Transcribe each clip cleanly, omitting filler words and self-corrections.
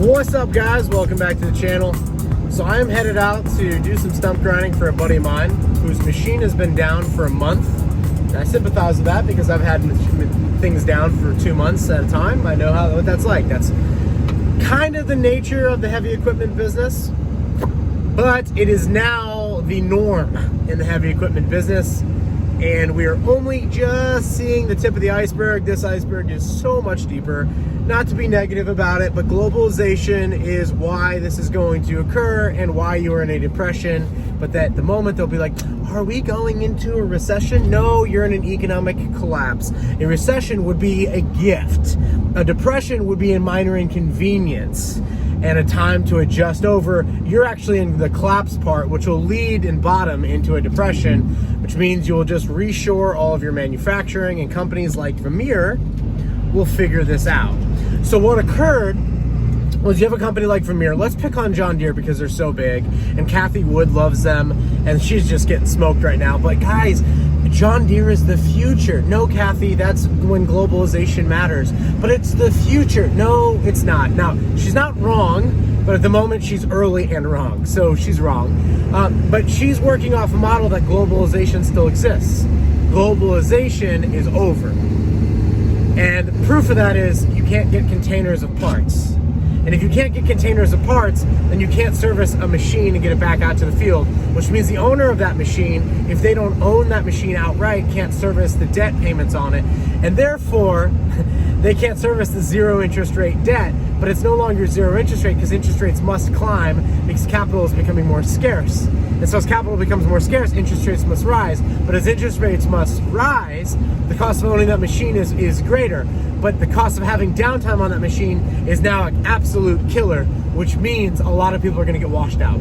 What's up, guys? Welcome back to the channel. So I am headed out to do some stump grinding for a buddy of mine whose machine has been down for a month. And I sympathize with that because I've had things down for 2 months at a time. I know what that's like. That's kind of the nature of the heavy equipment business, but it is now the norm in the heavy equipment business, and we are only just seeing the tip of the iceberg. This iceberg is so much deeper. Not to be negative about it, but globalization is why this is going to occur and why you are in a depression. But that the moment they'll be like, are we going into a recession? No, you're in an economic collapse. A recession would be a gift. A depression would be a minor inconvenience and a time to adjust over. You're actually in the collapse part, which will lead and bottom into a depression, which means you will just reshore all of your manufacturing, and companies like Vermeer will figure this out. So what occurred was, you have a company like Vermeer. Let's pick on John Deere because they're so big, and Kathy Wood loves them, and she's just getting smoked right now. But guys, John Deere is the future. No, Kathy, that's when globalization matters. But it's the future. No, it's not. Now, she's not wrong, but at the moment she's early and wrong. So she's wrong. But she's working off a model that globalization still exists. Globalization is over. And proof of that is you can't get containers of parts. And if you can't get containers of parts, then you can't service a machine and get it back out to the field, which means the owner of that machine, if they don't own that machine outright, can't service the debt payments on it. And therefore, they can't service the zero interest rate debt, but it's no longer zero interest rate because interest rates must climb because capital is becoming more scarce. And so as capital becomes more scarce, interest rates must rise. But as interest rates must rise, the cost of owning that machine is greater. But the cost of having downtime on that machine is now an absolute killer, which means a lot of people are going to get washed out.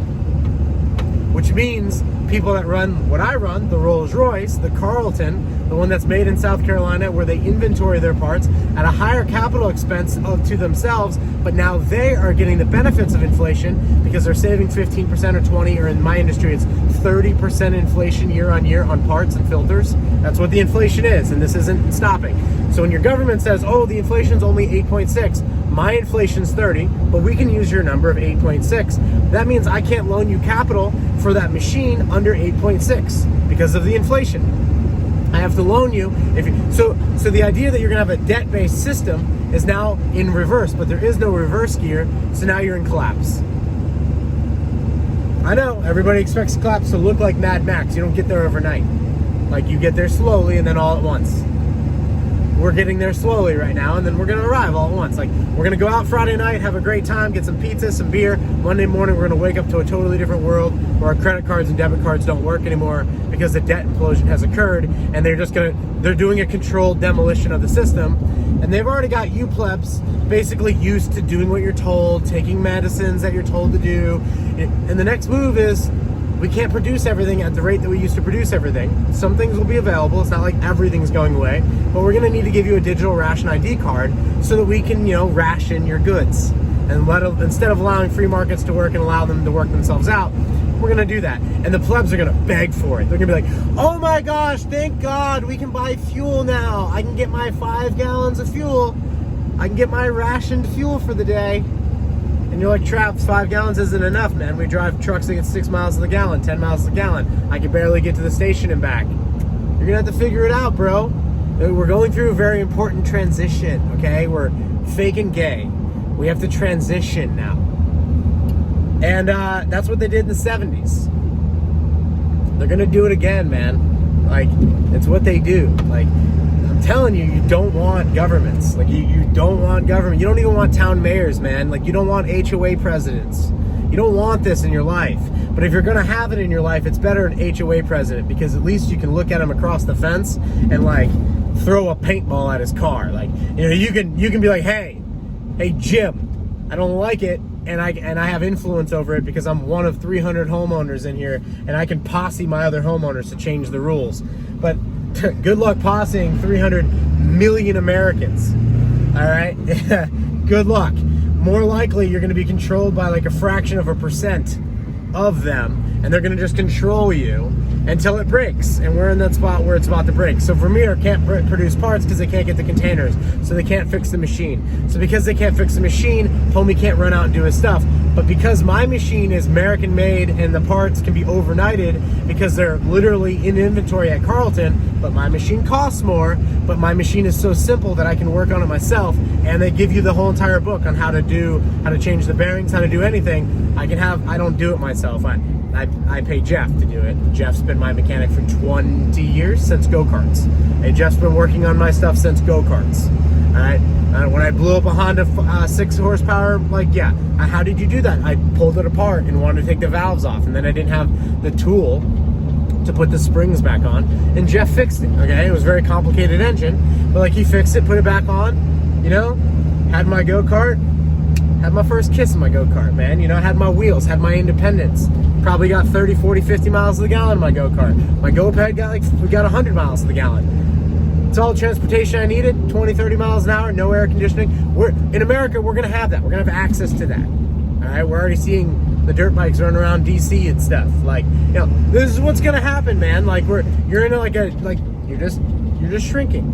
Which means people that run what I run, the Rolls Royce, the Carlton, the one that's made in South Carolina, where they inventory their parts at a higher capital expense to themselves, but now they are getting the benefits of inflation because they're saving 15% or 20, or in my industry it's 30% inflation year on year on parts and filters. That's what the inflation is, and this isn't stopping. So when your government says, oh, the inflation's only 8.6, my inflation's 30, but we can use your number of 8.6. That means I can't loan you capital for that machine under 8.6 because of the inflation. I have to loan you. So the idea that you're gonna have a debt-based system is now in reverse, but there is no reverse gear, so now you're in collapse. I know, everybody expects collapse to look like Mad Max. You don't get there overnight. Like, you get there slowly and then all at once. We're getting there slowly right now, and then we're gonna arrive all at once. Like, we're gonna go out Friday night, have a great time, get some pizza, some beer. Monday morning, we're gonna wake up to a totally different world where our credit cards and debit cards don't work anymore because the debt implosion has occurred, and they're doing a controlled demolition of the system. And they've already got you plebs basically used to doing what you're told, taking medicines that you're told to do. And the next move is, we can't produce everything at the rate that we used to produce everything. Some things will be available. It's not like everything's going away, but we're gonna need to give you a digital ration ID card so that we can, ration your goods. And instead of allowing free markets to work and allow them to work themselves out, we're gonna do that. And the plebs are gonna beg for it. They're gonna be like, oh my gosh, thank God we can buy fuel now. I can get my 5 gallons of fuel. I can get my rationed fuel for the day. And you're like, Traps, 5 gallons isn't enough, man. We drive trucks that get 6 miles to the gallon, 10 miles to the gallon. I can barely get to the station and back. You're gonna have to figure it out, bro. We're going through a very important transition, okay? We're fake and gay. We have to transition now. And that's what they did in the 70s. They're gonna do it again, man. Like, it's what they do. Like, I'm telling you, you don't want governments. Like, you don't want government. You don't even want town mayors, man. Like, you don't want HOA presidents. You don't want this in your life. But if you're gonna have it in your life, it's better an HOA president, because at least you can look at him across the fence and like throw a paintball at his car. Like, you can be like, hey Jim, I don't like it, and I have influence over it because I'm one of 300 homeowners in here, and I can posse my other homeowners to change the rules. But good luck posseing 300 million Americans. All right, good luck. More likely, you're going to be controlled by like a fraction of a percent of them, and they're going to just control you. until it breaks, and we're in that spot where it's about to break. So Vermeer can't produce parts because they can't get the containers, so they can't fix the machine. So because they can't fix the machine, homie can't run out and do his stuff. But because my machine is American made and the parts can be overnighted because they're literally in inventory at Carlton, but my machine costs more, but my machine is so simple that I can work on it myself, and they give you the whole entire book on how to change the bearings, how to do anything. I don't do it myself. I pay Jeff to do it. Jeff's been my mechanic for 20 years, since go-karts. And Jeff's been working on my stuff since go-karts. All right. When I blew up a Honda 6 horsepower, how did you do that? I pulled it apart and wanted to take the valves off, and then I didn't have the tool to put the springs back on, and Jeff fixed it. Okay, it was a very complicated engine, but he fixed it, put it back on, had my go-kart, had my first kiss in my go-kart, man. Had my wheels, had my independence. Probably got 30, 40, 50 miles to the gallon in my go-kart. My go-ped got 100 miles to the gallon. It's all the transportation I needed, 20, 30 miles an hour, no air conditioning. In America, we're gonna have that. We're gonna have access to that. All right, we're already seeing the dirt bikes running around DC and stuff. This is what's gonna happen, man. You're just shrinking.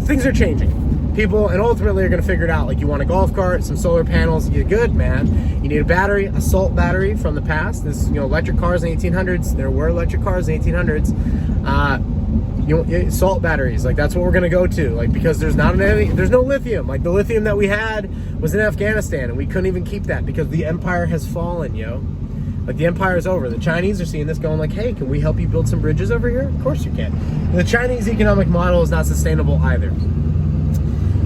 Things are changing. People, and ultimately, are going to figure it out. You want a golf cart, some solar panels, you're good, man. You need a battery, a salt battery from the past. This, electric cars in the 1800s. There were electric cars in the 1800s. Salt batteries, that's what we're going to go to. Because there's no lithium. The lithium that we had was in Afghanistan, and we couldn't even keep that because the empire has fallen, the empire is over. The Chinese are seeing this going hey, can we help you build some bridges over here? Of course you can. The Chinese economic model is not sustainable either.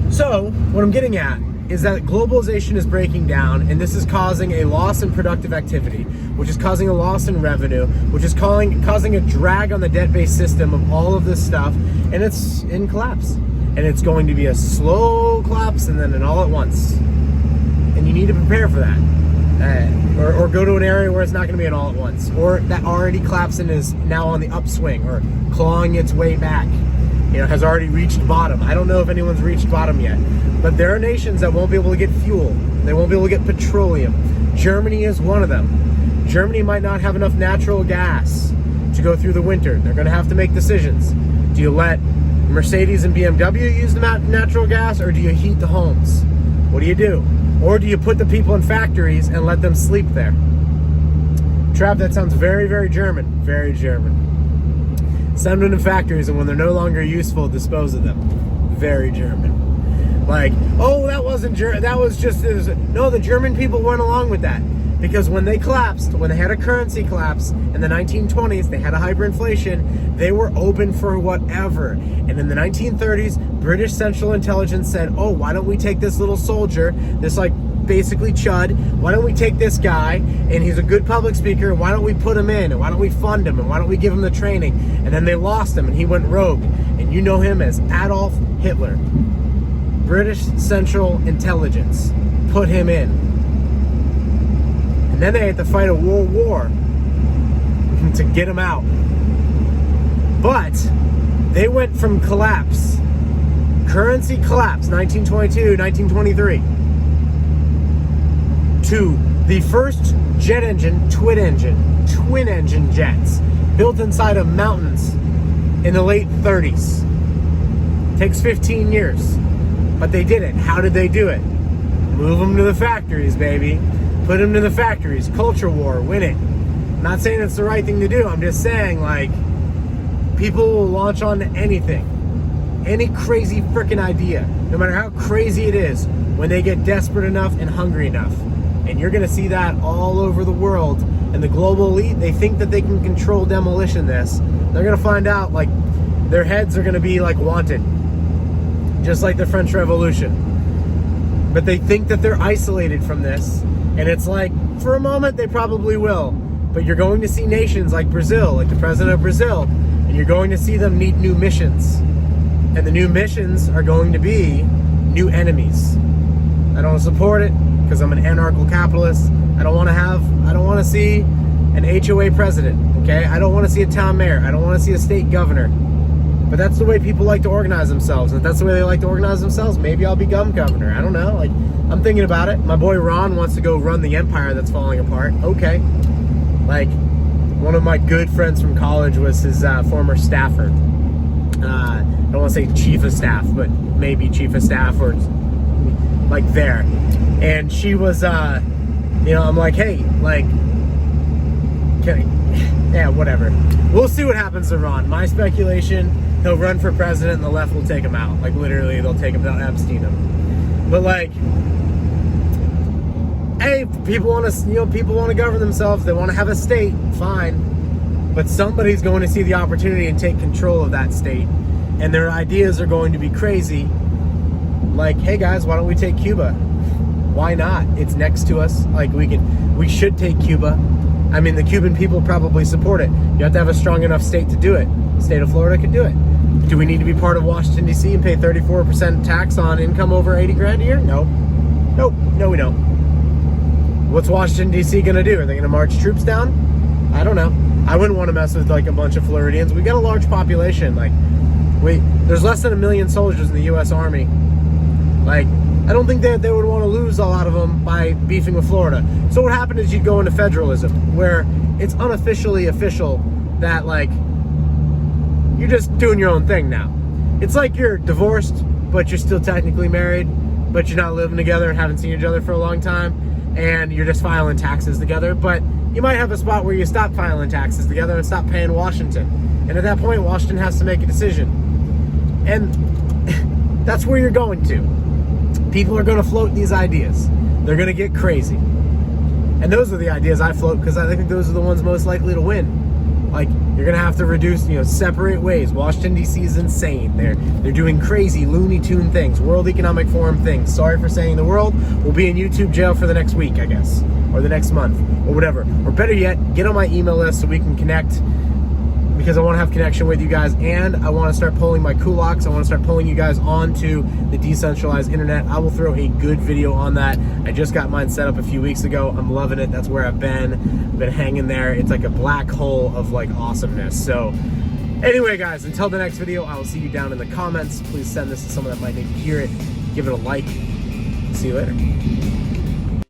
So, what I'm getting at is that globalization is breaking down, and this is causing a loss in productive activity, which is causing a loss in revenue, which is causing a drag on the debt-based system of all of this stuff, and it's in collapse. And it's going to be a slow collapse and then an all at once. And you need to prepare for that. Or go to an area where it's not going to be an all at once, or that already collapsed and is now on the upswing, or clawing its way back. Has already reached bottom. I don't know if anyone's reached bottom yet, but there are nations that won't be able to get fuel. They won't be able to get petroleum. Germany is one of them. Germany might not have enough natural gas to go through the winter. They're going to have to make decisions. Do you let Mercedes and BMW use the natural gas, or do you heat the homes? What do you do? Or do you put the people in factories and let them sleep there? Trav, that sounds very, very German. Very German. Send them to factories, and when they're no longer useful, dispose of them. Very German. That wasn't German. That was just... No, the German people went along with that. Because when they collapsed, when they had a currency collapse in the 1920s, they had a hyperinflation, they were open for whatever. And in the 1930s, British Central Intelligence said, why don't we take this little soldier, this basically chud, why don't we take this guy, and he's a good public speaker, why don't we put him in, and why don't we fund him, and why don't we give him the training? And then they lost him, and he went rogue. And you know him as Adolf Hitler. British Central Intelligence put him in. And then they had to fight a world war to get him out. But they went from collapse, currency collapse, 1922, 1923, to the first jet engine, twin engine jets built inside of mountains in the late 30s. Takes 15 years, but they did it. How did they do it? Move them to the factories, baby. Put them to the factories. Culture war, win it. I'm not saying it's the right thing to do. I'm just saying, people will launch on anything, any crazy freaking idea, no matter how crazy it is, when they get desperate enough and hungry enough. And you're going to see that all over the world. And the global elite, they think that they can control demolition this. They're going to find out, their heads are going to be, wanted. Just like the French Revolution. But they think that they're isolated from this. And it's for a moment, they probably will. But you're going to see nations like Brazil, like the president of Brazil, and you're going to see them need new missions. And the new missions are going to be new enemies. I don't support it, because I'm an anarcho capitalist. I don't want to see an HOA president, okay? I don't want to see a town mayor. I don't want to see a state governor. But that's the way people like to organize themselves. And if that's the way they like to organize themselves, maybe I'll become governor. I don't know. I'm thinking about it. My boy Ron wants to go run the empire that's falling apart. Okay. one of my good friends from college was his former staffer. I don't want to say chief of staff, but maybe chief of staff or like there. And she was, I'm like, hey, like, yeah, whatever. We'll see what happens to Ron. My speculation, he'll run for president and the left will take him out. Like, literally, they'll take him down, Epstein him. But like, hey, people want to govern themselves. They want to have a state, fine. But somebody's going to see the opportunity and take control of that state. And their ideas are going to be crazy. Like, hey guys, why don't we take Cuba? Why not? It's next to us. Like, we should take Cuba. I mean, the Cuban people probably support it. You have to have a strong enough state to do it. The state of Florida could do it. Do we need to be part of Washington, D.C. and pay 34% tax on income over 80 grand a year? No. Nope. No, we don't. What's Washington, D.C. going to do? Are they going to march troops down? I don't know. I wouldn't want to mess with, like, a bunch of Floridians. We got a large population. Like, there's less than 1 million soldiers in the U.S. Army. Like, I don't think they would want to lose a lot of them by beefing with Florida. So what happened is you'd go into federalism, where it's unofficially official that, like, you're just doing your own thing now. It's like you're divorced, but you're still technically married, but you're not living together and haven't seen each other for a long time, and you're just filing taxes together. But you might have a spot where you stop filing taxes together and stop paying Washington. And at that point, Washington has to make a decision. And that's where you're going to. People are going to float these ideas. They're going to get crazy. And those are the ideas I float because I think those are the ones most likely to win. Like, you're going to have to reduce, separate ways. Washington, D.C. is insane. They're doing crazy Looney Tune things, World Economic Forum things. Sorry for saying the world. We'll be in YouTube jail for the next week, I guess. Or the next month. Or whatever. Or better yet, get on my email list so we can connect. Because I want to have connection with you guys, and I want to start pulling my kulaks. I want to start pulling you guys onto the decentralized internet. I will throw a good video on that. I just got mine set up a few weeks ago. I'm loving it. That's where I've been hanging there. It's like a black hole of like awesomeness. So anyway, guys, until the next video, I will see you down in the comments. Please send this to someone that might need to hear it. Give it a like. See you later.